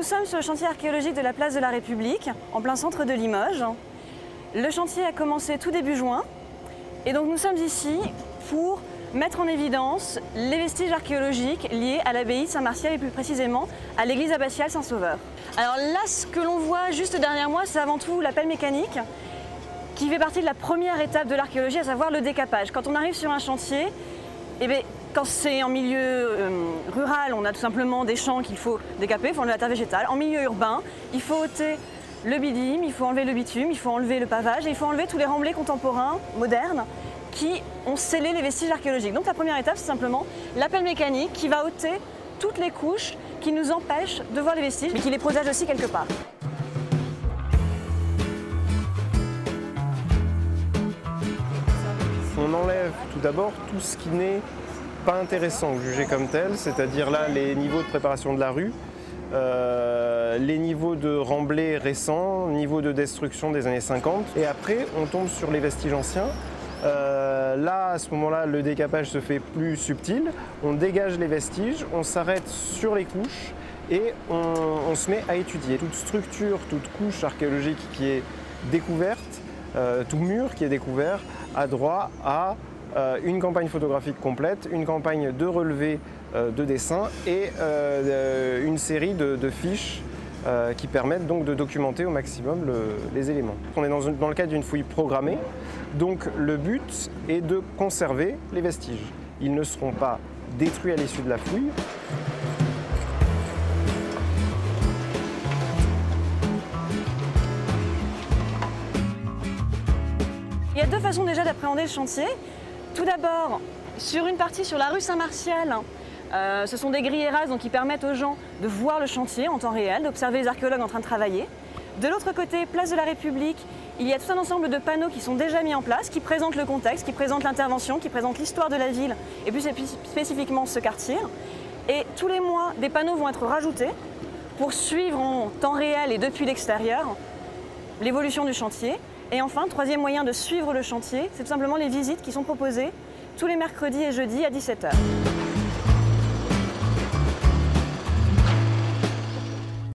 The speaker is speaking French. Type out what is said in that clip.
Nous sommes sur le chantier archéologique de la place de la République, en plein centre de Limoges. Le chantier a commencé tout début juin et donc nous sommes ici pour mettre en évidence les vestiges archéologiques liés à l'abbaye de Saint-Martial et plus précisément à l'église abbatiale Saint-Sauveur. Alors là, ce que l'on voit juste derrière moi, c'est avant tout la pelle mécanique qui fait partie de la première étape de l'archéologie, à savoir le décapage. Quand on arrive sur un chantier, quand c'est en milieu rural, on a tout simplement des champs qu'il faut décaper, il faut enlever la terre végétale. En milieu urbain, il faut ôter le bitume, il faut enlever le bitume, il faut enlever le pavage et il faut enlever tous les remblais contemporains, modernes, qui ont scellé les vestiges archéologiques. Donc la première étape, c'est simplement la pelle mécanique qui va ôter toutes les couches qui nous empêchent de voir les vestiges, mais qui les protègent aussi quelque part. On enlève tout d'abord tout ce qui n'est pas intéressant, jugé comme tel, c'est-à-dire là les niveaux de préparation de la rue, les niveaux de remblais récents, niveau de destruction des années 50. Et après, on tombe sur les vestiges anciens. Là, à ce moment-là, le décapage se fait plus subtil. On dégage les vestiges, on s'arrête sur les couches et on se met à étudier. Toute structure, toute couche archéologique qui est découverte, tout mur qui est découvert, a droit à une campagne photographique complète, une campagne de relevés de dessins et une série de fiches qui permettent donc de documenter au maximum les éléments. On est dans le cadre d'une fouille programmée, donc le but est de conserver les vestiges. Ils ne seront pas détruits à l'issue de la fouille. Il y a deux façons déjà d'appréhender le chantier. Tout d'abord, sur une partie sur la rue Saint-Martial, ce sont des grilles Erasme qui permettent aux gens de voir le chantier en temps réel, d'observer les archéologues en train de travailler. De l'autre côté, place de la République, il y a tout un ensemble de panneaux qui sont déjà mis en place, qui présentent le contexte, qui présentent l'intervention, qui présentent l'histoire de la ville et plus spécifiquement ce quartier. Et tous les mois, des panneaux vont être rajoutés pour suivre en temps réel et depuis l'extérieur l'évolution du chantier. Et enfin, troisième moyen de suivre le chantier, c'est tout simplement les visites qui sont proposées tous les mercredis et jeudis à 17 h.